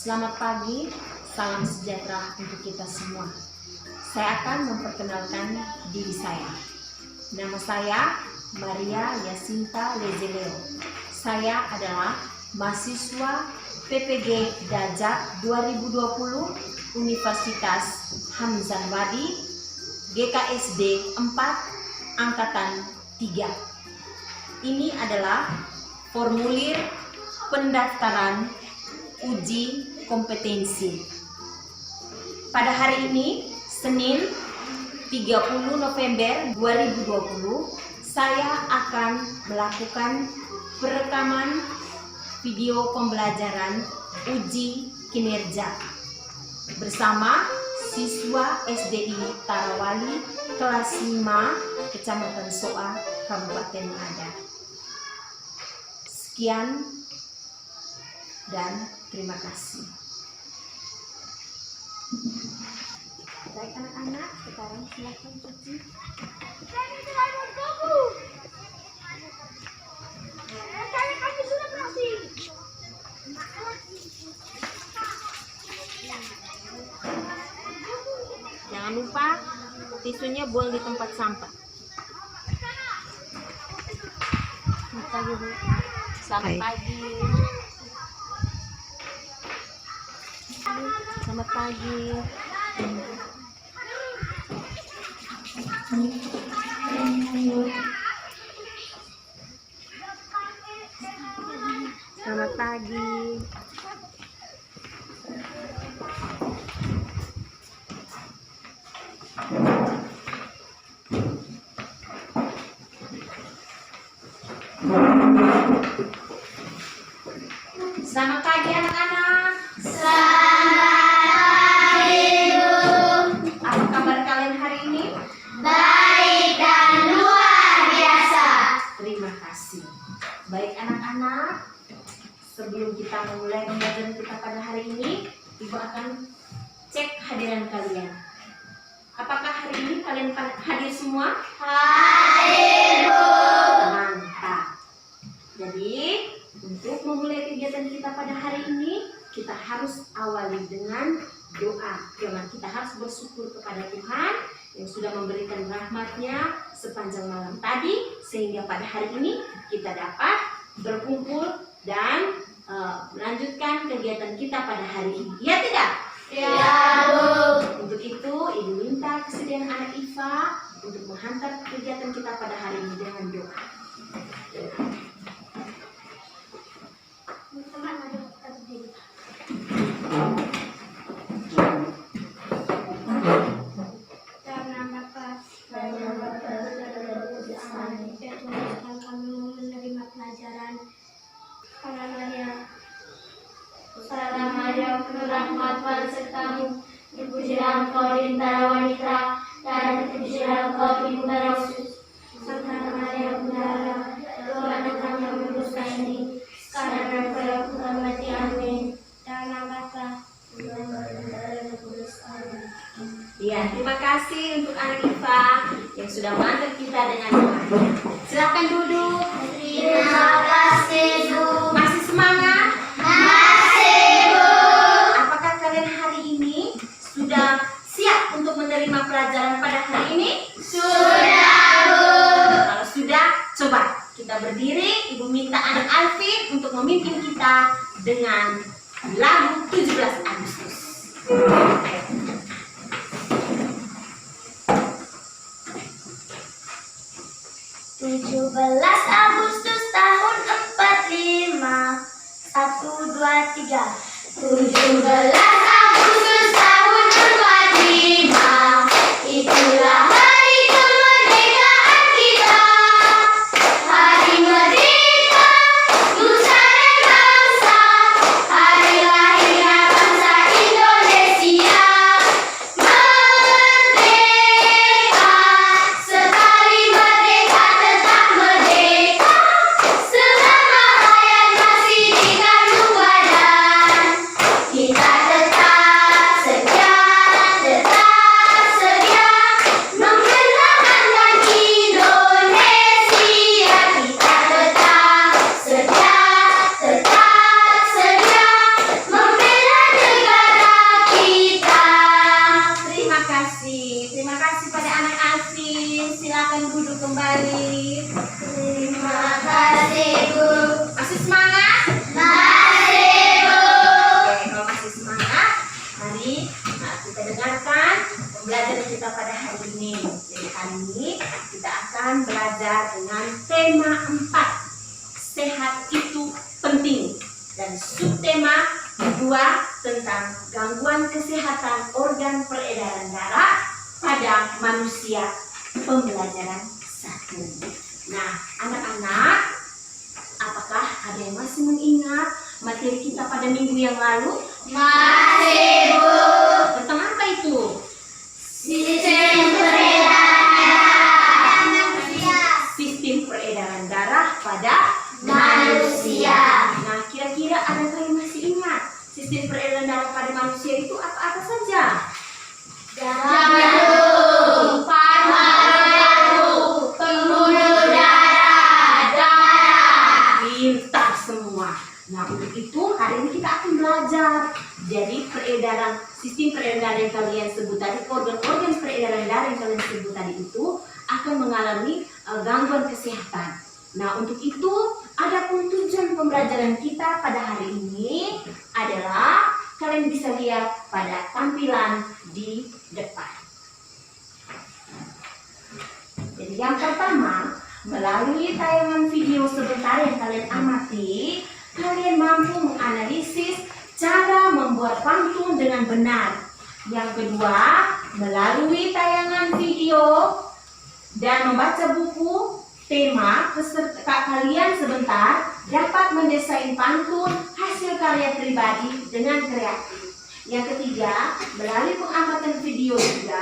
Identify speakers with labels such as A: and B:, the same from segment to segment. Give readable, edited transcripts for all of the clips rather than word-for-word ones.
A: Selamat pagi, salam sejahtera untuk kita semua. Saya akan memperkenalkan diri saya. Nama saya Maria Yasinta Lezeleo. Saya adalah mahasiswa PPG Dajak 2020 Universitas Hamzan Wadi, GKSD 4 Angkatan 3. Ini adalah formulir pendaftaran uji kompetensi. Pada hari ini, Senin 30 November 2020, saya akan melakukan perekaman video pembelajaran uji kinerja bersama siswa SDI Tarawali kelas 5 Kecamatan Soa, Kabupaten Ngada. Sekian dan terima kasih. Baik anak-anak, sekarang silakan cuci. Jangan lupa tisunya buang di tempat sampah. Selamat pagi. Selamat pagi. Selamat pagi. Selamat pagi anak-anak.
B: Selamat pagi, Bu.
A: Apa kabar kalian hari ini?
B: Baik dan luar biasa.
A: Terima kasih. Baik anak-anak, sebelum kita memulai pembelajaran kita pada hari ini, Ibu akan cek hadiran kalian. Apakah hari ini kalian hadir semua?
B: Hadir, Bu.
A: Mantap. Jadi, untuk memulai kegiatan kita pada hari ini, kita harus awali dengan doa. Karena kita harus bersyukur kepada Tuhan yang sudah memberikan rahmat-Nya sepanjang malam tadi, sehingga pada hari ini kita dapat berkumpul dan melanjutkan kegiatan kita pada hari ini. Ya tidak?
B: Ya, Bu.
A: Untuk itu, Ibu minta kesediaan anak Iva untuk menghantar kegiatan kita pada hari ini dengan doa.
C: Kami menerima pelajaran.
B: Salam Maria, penuh rahmat Tuhan sertamu. Dipujilah Engkau di antara wanita, dan terpujilah Engkau di antara Yesus. Santa Maria, Bunda Allah, Tuhan akan yang menebuskan ini. Sekarang dan pada waktu mati. Amin.
C: Dan angkatlah.
A: Ya, terima kasih untuk anak Iva yang sudah mengantar kita dengan doa. Silakan duduk.
B: Terima kasih, Bu.
A: Masih semangat?
B: Masih, Bu.
A: Apakah kalian hari ini sudah siap untuk menerima pelajaran pada hari ini?
B: Sudah, Bu.
A: Kalau sudah, coba kita berdiri. Ibu minta anak Alvin untuk memimpin kita dengan lagu 17 Agustus.
B: 17 Agustus tahun 45. 1, 2, 3. 17 Agustus tahun 45. Itulah hari kemerdekaan kita. Hari merdeka nusa dan bangsa. Hari lahirnya bangsa Indonesia. Merdeka, sekali merdeka tetap merdeka. Selama hayat masih di kandung badan, kita tetap
A: kasih pada anak Alvin. Silakan duduk kembali.
B: Terima kasih, Bu.
A: Masih semangat?
B: Masih, Bu.
A: Oke, kalau masih semangat, mari kita dengarkan pembelajaran kita pada hari ini. Jadi hari ini kita akan belajar dengan tema 4. Sehat itu penting. Dan subtema kedua tentang gangguan kesehatan organ peredaran darah pada manusia, pembelajaran 1. Nah, anak-anak, apakah ada yang masih mengingat materi kita pada minggu yang lalu?
B: Masih, Bu.
A: Tentang apa itu?
B: Sistem peredaran manusia.
A: Sistem peredaran darah pada
B: Manusia.
A: Nah, kira-kira adakah yang masih ingat sistem peredaran darah pada manusia itu apa-apa saja?
B: Jantung, paru-paru, pembuluh darah.
A: Pintar semua. Nah, untuk itu hari ini kita akan belajar. Jadi sistem peredaran darah yang kalian sebut tadi, organ-organ peredaran darah yang kalian sebut tadi itu akan mengalami gangguan kesehatan. Nah, untuk itu adapun tujuan pembelajaran kita pada hari ini adalah kalian bisa lihat pada tampilan di depan. Jadi yang pertama, melalui tayangan video sebentar yang kalian amati, kalian mampu menganalisis cara membuat pantun dengan benar. Yang kedua, melalui tayangan video dan membaca buku tema, kalian sebentar dapat mendesain pantun hasil karya pribadi dengan kreatif. Yang ketiga, melalui pengamatan video juga,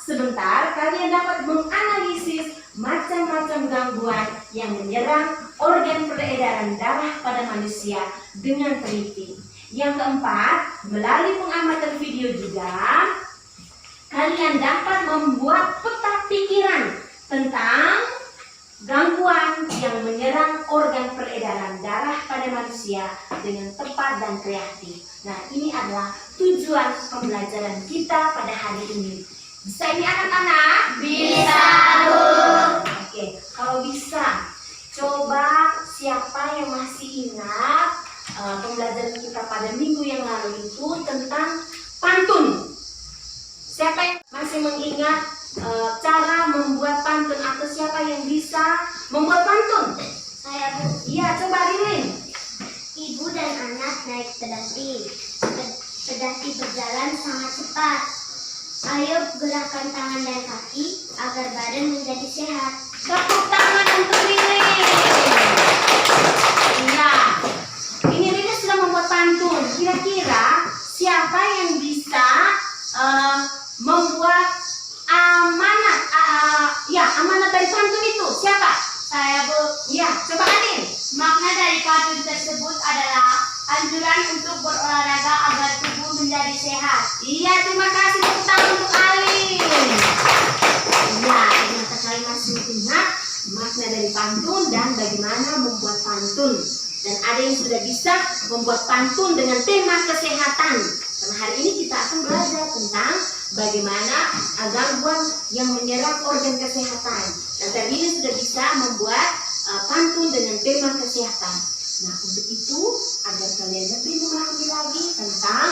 A: sebentar kalian dapat menganalisis macam-macam gangguan yang menyerang organ peredaran darah pada manusia dengan teliti. Yang keempat, melalui pengamatan video juga, kalian dapat membuat peta pikiran tentang gangguan yang menyerang organ peredaran darah pada manusia dengan tepat dan kreatif. Nah, ini adalah tujuan pembelajaran kita pada hari ini. Bisa ini anak-anak?
B: Bisa, Bu.
A: Oke, kalau bisa, coba siapa yang masih ingat pembelajaran kita pada minggu yang lalu itu tentang pantun? Siapa yang masih mengingat cara membuat pantun, atau siapa yang bisa membuat pantun?
C: Saya, Bu.
A: Iya, coba Lilin.
C: Ibu dan anak naik pedati. Pedati berjalan sangat cepat. Ayo gerakkan tangan dan kaki agar badan menjadi sehat.
A: Tepuk tangan untuk Lilin. Iya, ini Lilin sudah membuat pantun. Kira-kira siapa yang bisa membuat amanat dari pantun itu? Siapa?
B: Saya, Bu.
A: Iya, coba Anin.
B: Makna dari pantun tersebut adalah anjuran untuk berolahraga agar tubuh menjadi sehat.
A: Iya, terima kasih, tepuk tangan untuk Alin. Iya, ternyata kalian masih ingat makna dari pantun dan bagaimana membuat pantun. Dan ada yang sudah bisa membuat pantun dengan tema kesehatan. Karena hari ini kita akan belajar tentang bagaimana gangguan yang menyerang organ kesehatan. Dan tadi ini sudah bisa membuat pantun dengan tema kesehatan. Nah, untuk itu agar kalian lebih memahami lagi tentang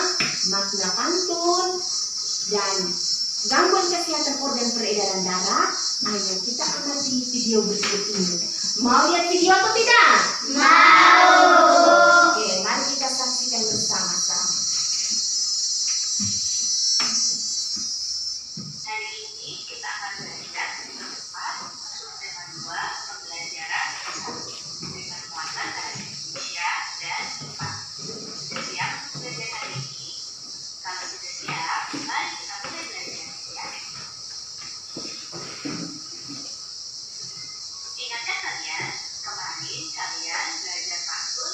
A: makna pantun dan gangguan kesehatan organ peredaran darah, ayo kita amati video berikut ini. Mau lihat video atau tidak?
B: Mau.
A: Oke, mari kita saksikan bersama-sama.
D: Hari ini kita akan belajar dengan cepat subtema 2 pembelajaran 1 dengan muatan dari usia dan IPA. Sudah siap belajar hari ini? Kalau sudah siap, mari kita mulai belajar ya. Ingatkan kalian, kemarin kalian belajar pantun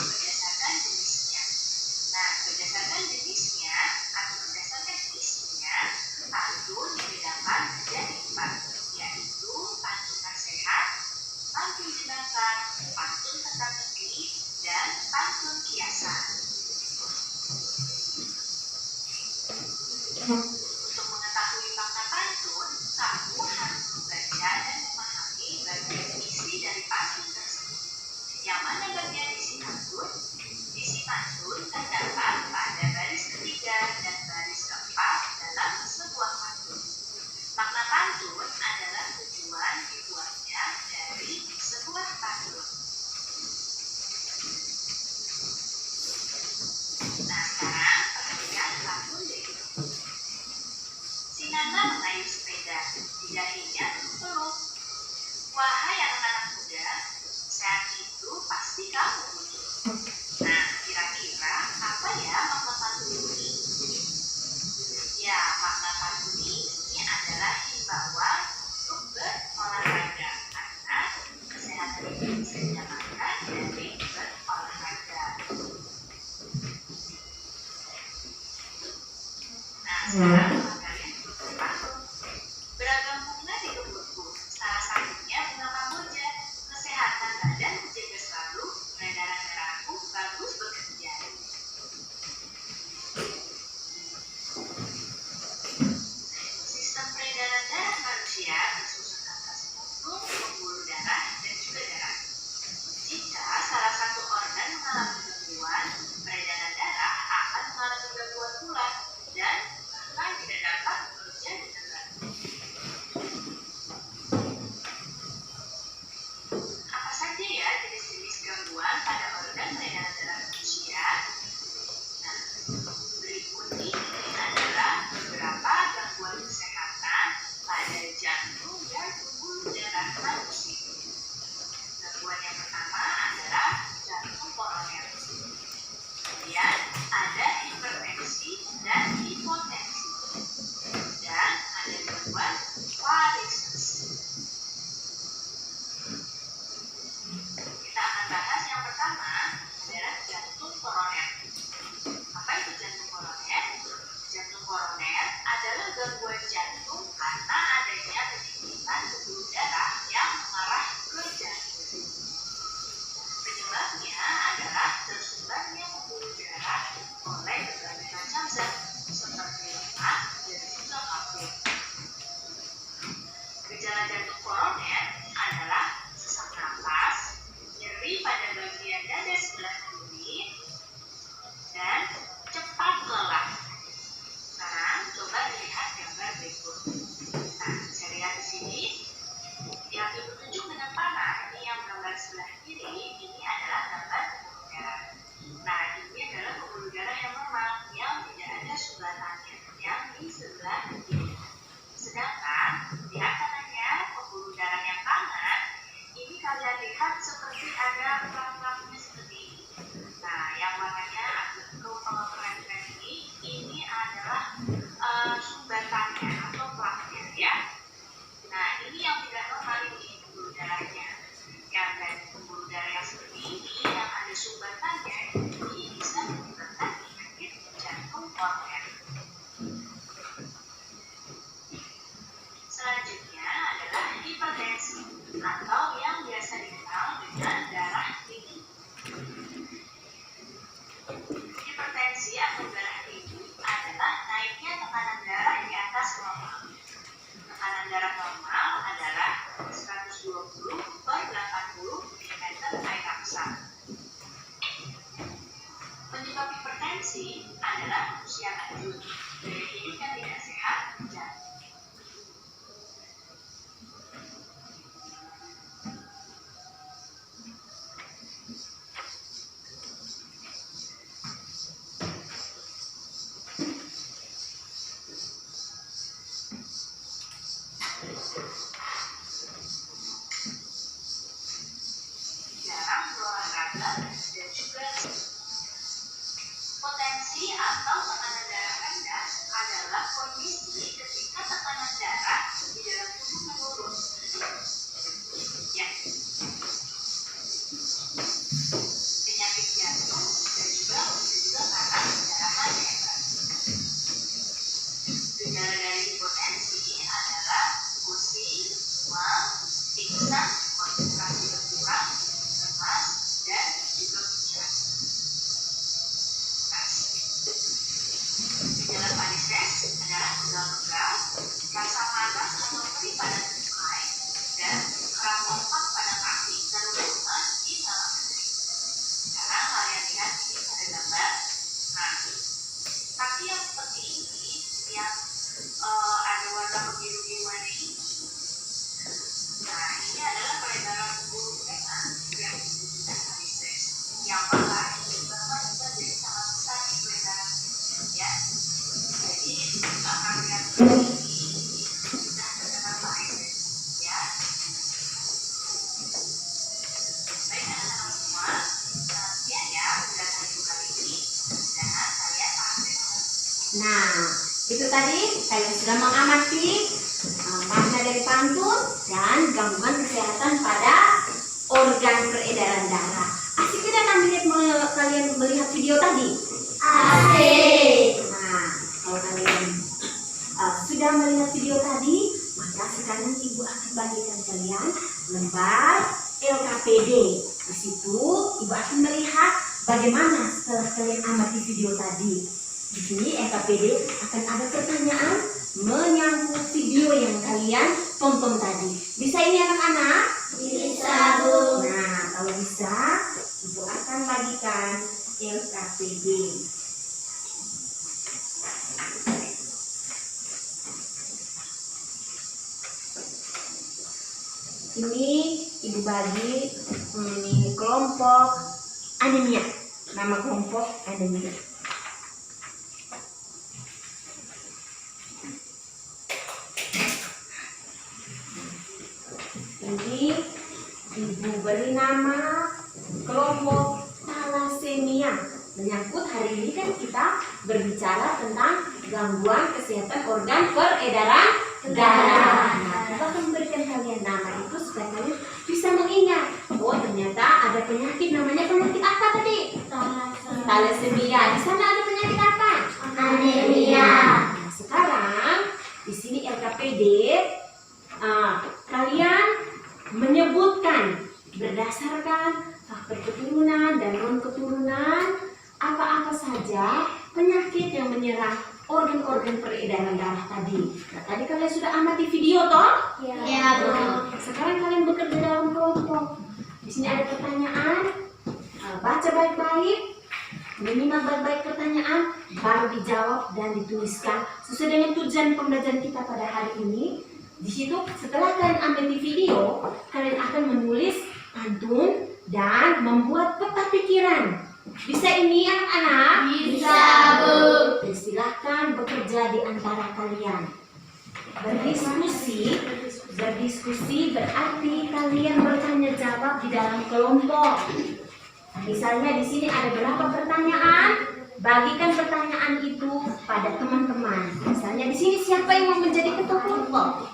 D: Gejala jantung koroner adalah sesak napas, nyeri pada bagian dada sebelah kiri, dan cepat lelah. Sekarang coba lihat gambar berikut. Nah, bisa lihat di sini yang ditunjuk dengan panah ini yang gambar sebelah kiri ini adalah gambar pembuluh darah. Nah, ini adalah pembuluh darah yang normal yang tidak ada sumbatannya yang di sebelah kiri. Sedangkan di kanannya pembuluh darah yang kanan ini kalian lihat seperti ada plak-plaknya seperti ini. Nah, yang warnanya agak keren-keren ini adalah sumbatannya atau plaknya ya. Nah, ini yang tidak normal ini pembuluh darahnya. Yang dari pembuluh darah yang seperti ini yang ada sumbatannya ini bisa menyebabkan penyakit jantung koroner. Selanjutnya adalah hipertensi atau yang biasa dikenal dengan darah tinggi. Hipertensi atau darah tinggi adalah naiknya tekanan darah di atas normal. Tekanan darah normal adalah 120/80 mm air raksa. Penyebab hipertensi adalah usia lanjut, gaya hidup yang tidak sehat, dan jarang berolahraga dan juga potensi atau tekanan darah rendah adalah kondisi ketika tekanan darah di dalam tubuh menurun. Ya. Penyakit jantung dan juga bisa juga karena pendarahan hebat. Gejala dari hipotensi adalah pusing, mual, pingsan, konsentrasi berkurang, lemas, dan juga pucat. Gejala varises adalah pegal-pegal, rasa panas atau perih pada tungkai, dan kerap otot pada kaki dan lemas di malam hari. Sekarang kalian lihat ini ada gambar. Nah, kaki yang seperti ini yang ada warna kebiru-biruan ini. Nah, ini adalah peredaran pembuluh darah yang disebut varises. Yang parah ini bahkan bisa jadi sangat besar di peredaran ya. Jadi akan lihat ini sudah terkena varises ya. Baik anak-anak semua, sekian ya penjelasan ibu kali ini dan kalian paham ya.
A: Nah, itu tadi saya sudah mengamati makna dari pantun dan gangguan kesehatan pada organ peredaran darah. Asik tidak kalian melihat video tadi?
C: Asik.
A: Nah, kalau kalian sudah melihat video tadi, maka sekarang ibu akan bagikan kalian lembar LKPD. Di situ ibu akan melihat bagaimana setelah kalian amati video tadi. Di sini LKPD akan ada pertanyaan menyangkut video yang kalian tonton tadi. Bisa ini anak-anak?
C: Bisa, Bu.
A: Nah, kalau bisa, ibu akan bagikan LKPD. Ini ibu bagi ini kelompok anemia. Nama kelompok anemia. Ini ibu beri nama kelompok thalassemia. Menyangkut hari ini kan kita berbicara tentang gangguan kesehatan organ peredaran darah. Nah, kita akan memberikan kalian nama itu supaya kalian bisa mengingat. Oh, ternyata ada penyakit namanya penyakit apa tadi? Thalassemia. Di sana ada penyakit apa?
C: Anemia.
A: Nah, sekarang di sini LKPD kalian menyebutkan berdasarkan faktor keturunan dan non keturunan apa-apa saja penyakit yang menyerang organ-organ peredaran darah tadi. Nah, tadi kalian sudah amati video toh?
C: Ya, Bu.
A: Sekarang kalian bekerja dalam kelompok. Di sini ada pertanyaan. Baca baik-baik, minimal baik-baik pertanyaan, baru dijawab dan dituliskan sesuai dengan tujuan pembelajaran kita pada hari ini. Di situ setelah kalian ambil di video, kalian akan menulis pantun dan membuat peta pikiran. Bisa ini anak-anak?
B: Bisa, Bu.
A: Silahkan bekerja di antara kalian. Berdiskusi berarti kalian bertanya jawab di dalam kelompok. Misalnya di sini ada berapa pertanyaan? Bagikan pertanyaan itu pada teman-teman. Misalnya di sini siapa yang mau menjadi ketua kelompok?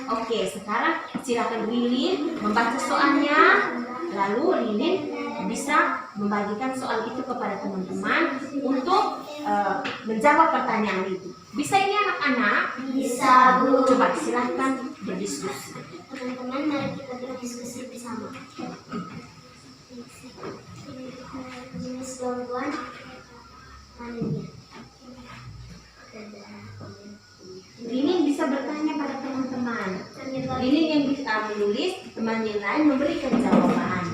A: Oke, sekarang silakan Lilin membaca soalnya. Lalu Lilin bisa membagikan soal itu kepada teman-teman untuk menjawab pertanyaan itu. Bisa ini anak-anak?
C: Bisa, Bu.
A: Coba silakan berdiskusi.
C: Teman-teman, mari kita berdiskusi bersama. Jenis gangguan anemia.
A: Lilin bisa bertanya pada teman-teman. Lilin yang bisa menulis, teman yang lain memberikan jawaban.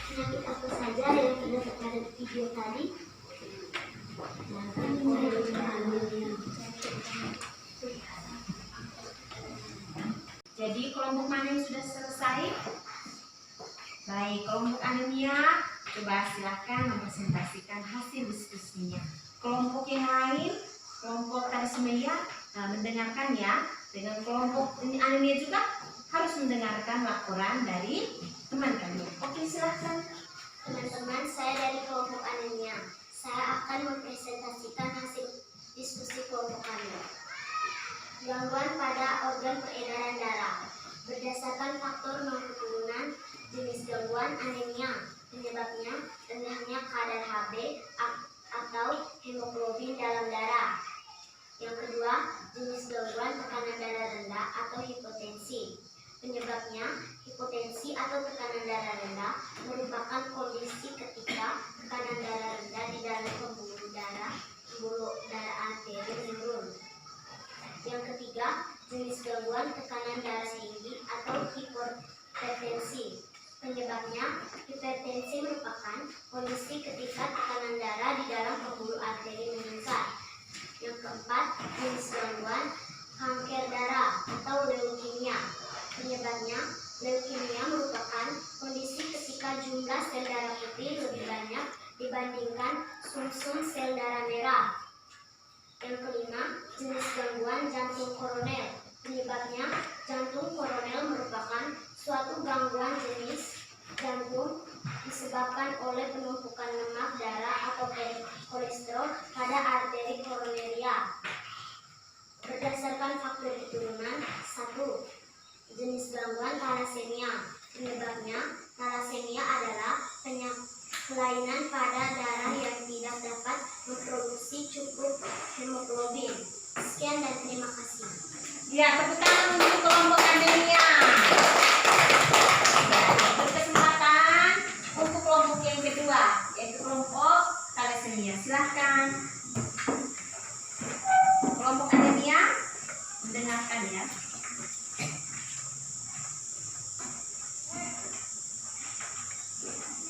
C: Penyakit apa saja yang terdapat pada video tadi?
A: Jadi kelompok mana yang sudah selesai? Baik, kelompok anemia, coba silakan mempresentasikan hasil diskusinya. Kelompok yang lain, kelompok thalassemia, mendengarkan ya. Dengan kelompok anemia juga harus mendengarkan laporan dari teman kalian. Oke, silakan.
C: Teman-teman, saya dari kelompok anemia. Saya akan mempresentasikan hasil diskusi kelompok kami. Gangguan pada organ peredaran darah. Berdasarkan faktor non-keturunan, jenis gangguan anemia. Penyebabnya rendahnya kadar Hb atau hemoglobin dalam darah. Yang kedua, jenis gangguan tekanan darah rendah atau hipotensi. Penyebabnya, hipotensi atau tekanan darah rendah merupakan kondisi ketika tekanan darah rendah di dalam pembuluh darah arteri menurun. Yang ketiga, jenis gangguan tekanan darah tinggi atau hipertensi. Penyebabnya, hipertensi merupakan kondisi ketika tekanan darah di dalam pembuluh arteri meningkat. Yang keempat, jenis gangguan kanker darah atau leukemia. Penyebabnya, leukemia merupakan kondisi ketika jumlah sel darah putih lebih banyak dibandingkan sumsum sel darah merah. Yang kelima, jenis gangguan jantung koroner. Penyebabnya, jantung koroner merupakan suatu gangguan jenis jantung disebabkan oleh penumpukan lemak darah atau kolesterol pada arteri koroneria. Berdasarkan faktor keturunan, 1. Jenis gangguan thalassemia. Penyebabnya, thalassemia adalah kelainan pada darah yang tidak dapat memproduksi cukup hemoglobin. Sekian dan terima kasih.
A: Ya, tepuk tangan untuk kelompok anemia. Ya, berkesempatan untuk kelompok yang kedua, yaitu kelompok thalassemia. Silahkan. Kelompok anemia, mendengarkan ya.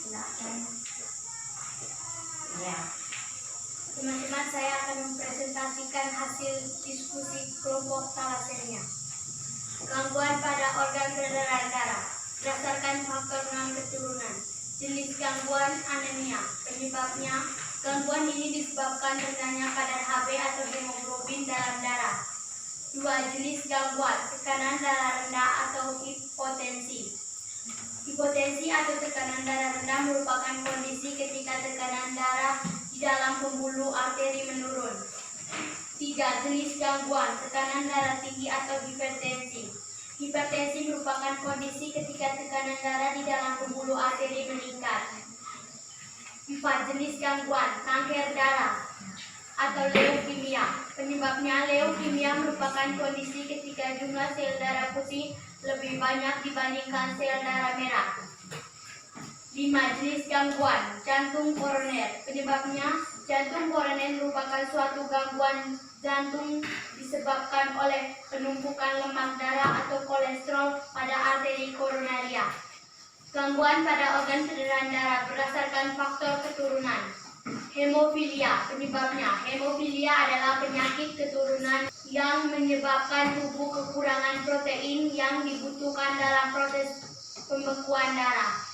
A: Silahkan. Ya.
B: Teman-teman, saya akan mempresentasikan hasil diskusi kelompok thalassemia. Gangguan pada organ peredaran darah berdasarkan faktor non-keturunan. Jenis gangguan anemia. Penyebabnya, gangguan ini disebabkan rendahnya kadar Hb atau hemoglobin dalam darah. 2. Jenis gangguan tekanan darah rendah atau hipotensi. Hipotensi atau tekanan darah rendah merupakan kondisi ketika tekanan darah di dalam pembuluh arteri menurun. 3. Jenis gangguan tekanan darah tinggi atau hipertensi. Hipertensi merupakan kondisi ketika tekanan darah di dalam pembuluh arteri meningkat. 4. Jenis gangguan kanker darah atau leukemia. Penyebabnya, leukemia merupakan kondisi ketika jumlah sel darah putih lebih banyak dibandingkan sel darah merah. 5. 5. Jenis gangguan jantung koroner. Penyebabnya, jantung koroner merupakan suatu gangguan jantung disebabkan oleh penumpukan lemak darah atau kolesterol pada arteri koronaria. Gangguan pada organ peredaran darah berdasarkan faktor keturunan. Hemofilia. Penyebabnya, hemofilia adalah penyakit keturunan yang menyebabkan tubuh kekurangan protein yang dibutuhkan dalam proses pembekuan darah.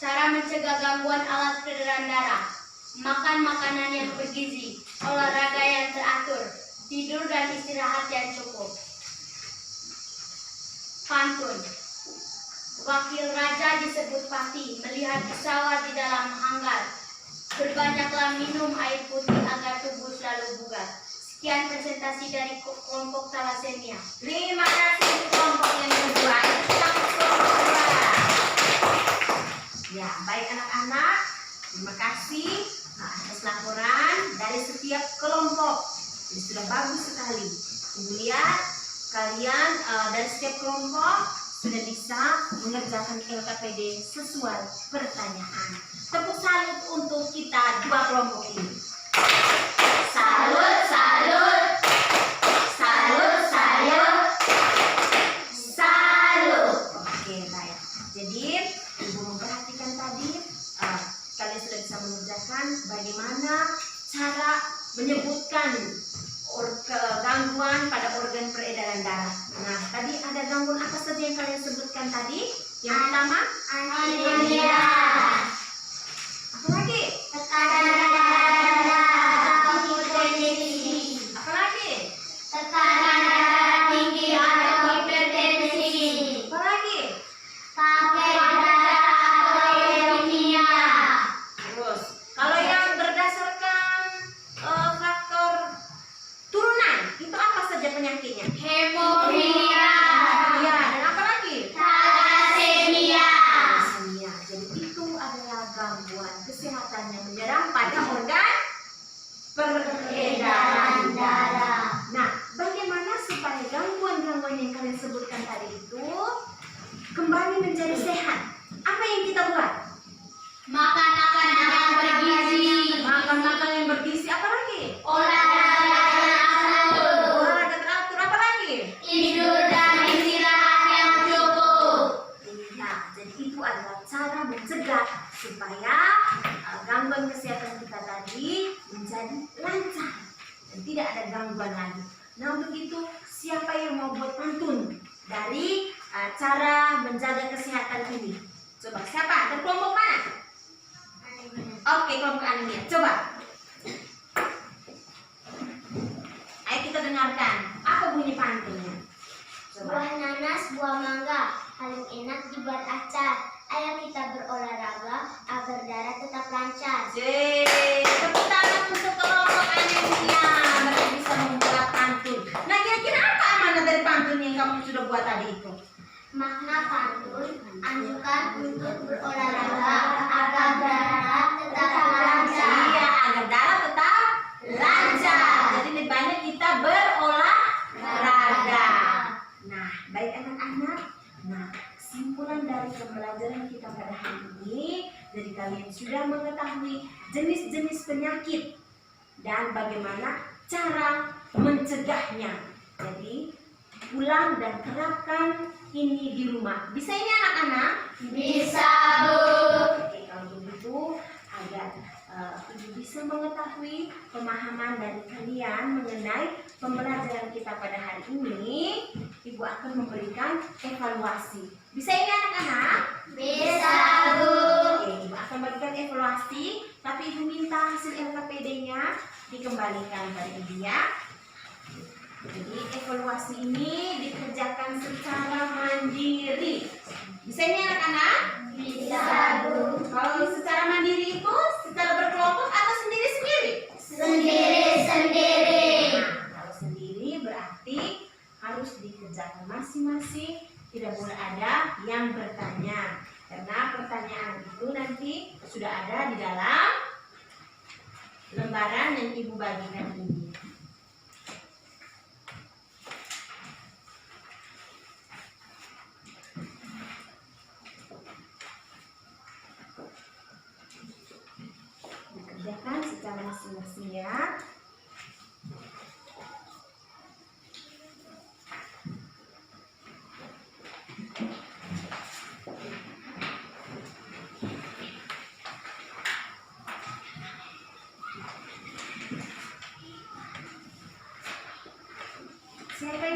B: Cara mencegah gangguan alat peredaran darah: makan makanan yang bergizi, olahraga yang teratur, tidur dan istirahat yang cukup. Pantun. Wakil raja disebut Pati, melihat pesawat di dalam hanggar. Berbanyaklah minum air putih agar tubuh selalu bugar. Sekian presentasi dari kelompok thalassemia.
A: Terima kasih kelompok yang kedua. Kelompok kedua. Ya, baik anak-anak. Terima kasih atas laporan dari setiap kelompok. Jadi sudah bagus sekali. Ibu lihat, kalian dari setiap kelompok sudah bisa mengerjakan LKPD sesuai pertanyaan. Tepuk salut untuk kita dua kelompok ini. Salut, salut. Salut, salut. Salut. Oke, baik. Jadi, Ibu memperhatikan tadi, kalian sudah bisa mengerjakan bagaimana cara menyebutkan gangguan pada organ peredaran darah. Nah, tadi ada gangguan apa saja yang kalian sebutkan tadi? Yang pertama,
B: Anemia.
A: apa lagi?
B: Tekanan darah hipertensi.
A: Apa lagi?
B: Tekanan darah tinggi atau hipertensi.
A: Apa lagi?
B: Kanker darah atau leukemia.
A: Terus, kalau yang berdasarkan faktor turunan, itu apa saja penyakitnya?
B: Hemofilia.
A: Ya, dan apa lagi?
B: Thalassemia.
A: Thalassemia. Jadi itu adalah gangguan kesehatan yang menyerang pada organ peredaran darah. Nah, bagaimana supaya gangguan-gangguan yang kalian sebutkan tadi itu kembali menjadi sehat? Apa yang kita buat?
B: Makan makanan yang bergizi.
A: Makan makanan yang bergizi. Apa lagi?
B: Olahraga teratur.
A: Olahraga teratur. Apa lagi?
B: Tidur dan istirahat yang cukup.
A: Iya, jadi itu adalah cara mencegah supaya gangguan kesehatan kita tadi menjadi lancar dan tidak ada gangguan lagi. Nah, untuk itu siapa yang mau buat pantun dari cara menjaga kesehatan ini? Coba siapa? Dari kelompok mana? Oke, kelompok anemia. Coba. Ayo kita dengarkan. Apa bunyi pantunnya? Coba.
C: Buah nanas, buah mangga, paling enak dibuat acar. Ayo kita berolahraga agar darah tetap lancar.
A: Yeay, tepuk tangan untuk kelompok anemia. Mereka bisa membuat pantun. Nah, kira-kira apa amanat dari pantun yang kamu sudah buat tadi itu?
C: Makna pantun anjurkan untuk berolahraga agar darah tetap lancar.
A: Iya, agar darah tetap lancar. Jadi lebih banyak kita berolahraga. Nah, baik anak-anak. Nah, kesimpulan dari pembelajaran kita pada hari ini, jadi kalian sudah mengetahui jenis-jenis penyakit dan bagaimana cara mencegahnya. Jadi, ulang dan terapkan ini di rumah. Bisa ini anak-anak?
B: Bisa, Bu.
A: Oke, kalau begitu agar Ibu bisa mengetahui pemahaman dari kalian mengenai pembelajaran kita pada hari ini, Ibu akan memberikan evaluasi. Bisa ini anak-anak?
B: Bisa, Bu.
A: Oke, Ibu akan memberikan evaluasi, tapi Ibu minta hasil LKPD-nya dikembalikan pada Ibu ya. Jadi evaluasi ini dikerjakan secara mandiri. Bisa ini anak-anak?
B: Bisa, Bu.
A: Kalau secara mandiri itu secara berkelompok atau sendiri-sendiri?
B: Sendiri-sendiri.
A: Nah, kalau sendiri berarti harus dikerjakan masing-masing. Tidak boleh ada yang bertanya. Karena pertanyaan itu nanti sudah ada di dalam lembaran yang Ibu bagikan ini.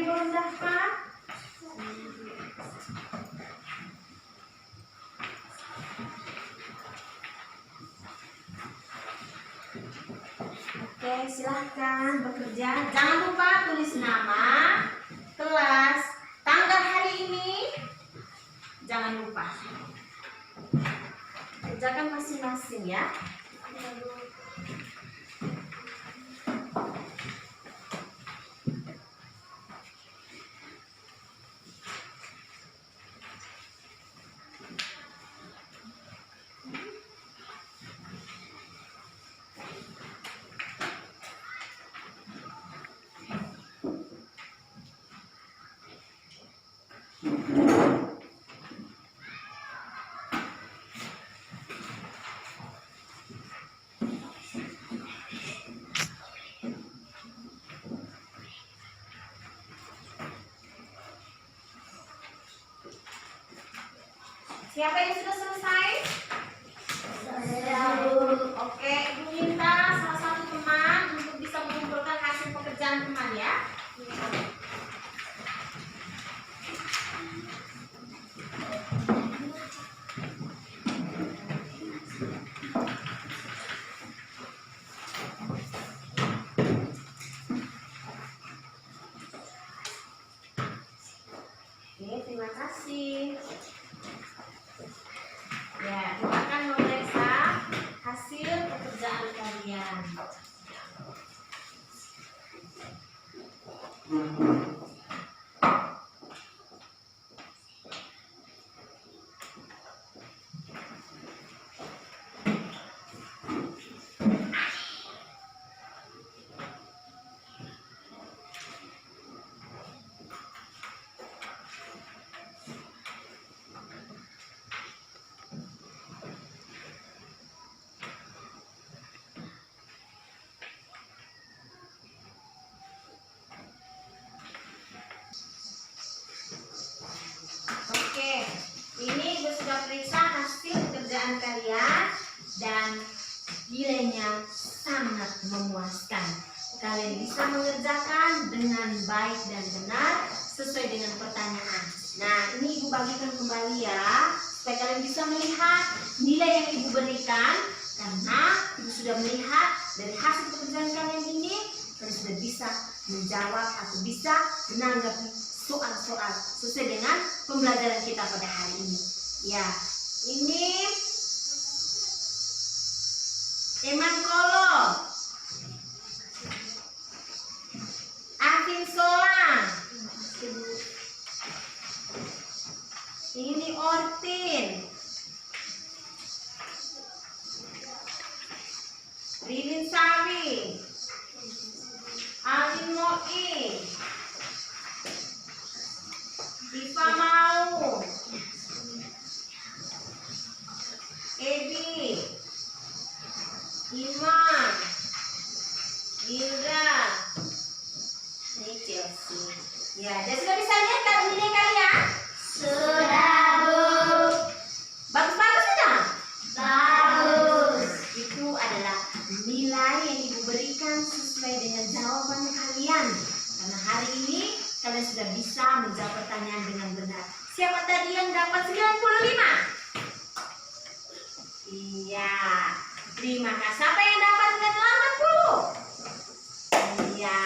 A: Ibu rendahkan. Oke, silahkan bekerja. Jangan lupa tulis nama, kelas, tanggal hari ini. Jangan lupa. Kerjakan masing-masing ya. Siapa yang sudah selesai? Oke, Ibu minta salah satu teman untuk bisa mengumpulkan hasil pekerjaan teman ya. Oke, terima kasih. Ya, kita akan memeriksa hasil pekerjaan kalian. Oke, ini Ibu sudah periksa hasil pekerjaan kalian dan nilainya sangat memuaskan. Kalian bisa mengerjakan dengan baik dan benar sesuai dengan pertanyaan. Nah, ini Ibu bagikan kembali ya, supaya kalian bisa melihat nilai yang Ibu berikan. Karena Ibu sudah melihat dari hasil pekerjaan kalian ini, kalian sudah bisa menjawab atau bisa menanggapi soal-soal sesuai dengan pembelajaran kita pada hari ini. Ya, ini Eman Kolo, Afin Solang, ini Ortin, Rilin Sawi, Alin Moi, Diva Mau, Ebi, Iman, Indra, ini Chelsea. Ya, dan sudah bisa lihat kan nilai kalian?
B: Sudah, Bu.
A: Bagus-bagus sudah?
B: Bagus.
A: Itu adalah nilai yang Ibu berikan sesuai dengan jawaban kalian. Karena hari ini kalian sudah bisa menjawab pertanyaan dengan benar. Siapa tadi yang dapat 95? Iya. Terima kasih. Siapa yang dapat 80? Iya.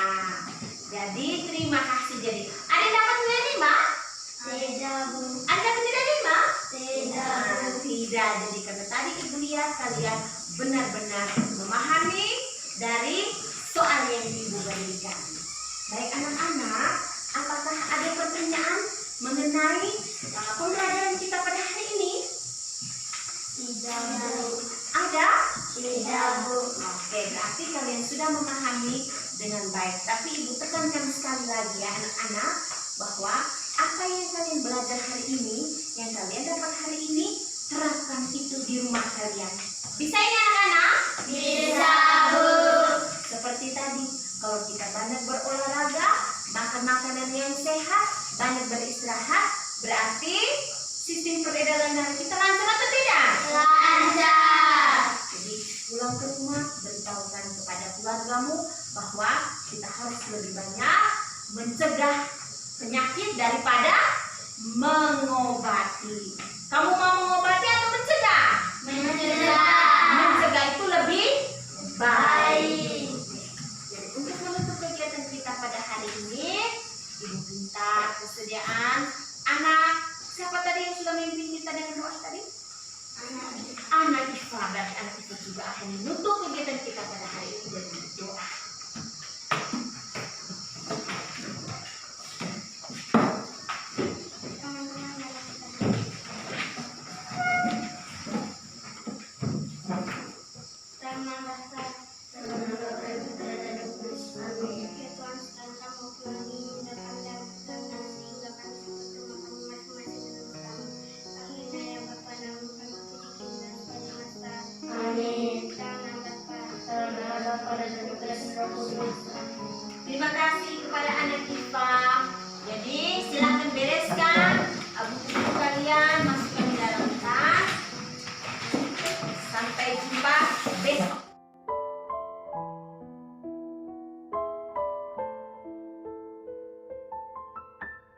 A: Jadi terima kasih. Jadi ada yang dapat 95?
B: Tidak, Bu.
A: Ada yang dapat 95?
B: Tidak, Bu.
A: Tidak. Jadi karena tadi Ibu lihat kalian benar-benar memahami dari soal yang Ibu berikan. Baik anak-anak, apakah ada pertanyaan mengenai pembelajaran kita pada hari ini?
B: Tidak, Bu.
A: Ada?
B: Tidak, Bu.
A: Oke, berarti kalian sudah memahami dengan baik. Tapi Ibu tekankan sekali lagi ya anak-anak, bahwa apa yang kalian belajar hari ini, yang kalian dapat hari ini, terapkan itu di rumah kalian. Bisa ini anak-anak?
B: Bisa, Bu.
A: Seperti tadi, kalau kita banyak berolahraga, makan makanan yang sehat, banyak beristirahat, berarti sistem peredaran darah kita lancar atau tidak?
B: Lancar.
A: Jadi pulang ke rumah, beritahukan kepada keluargamu bahwa kita harus lebih banyak mencegah penyakit daripada mengobati. Kamu mau mengobati atau mencegah? Mencegah itu lebih baik. Jadi untuk menutup kegiatan kita pada hari ini, Ibu minta kesediaan anak. Siapa tadi yang sudah memimpin kita dengan doa tadi? Anak Ifa. Berarti anak Ifa juga akan menutup kegiatan kita pada hari ini dengan doa. Terima kasih kepada anak Ifa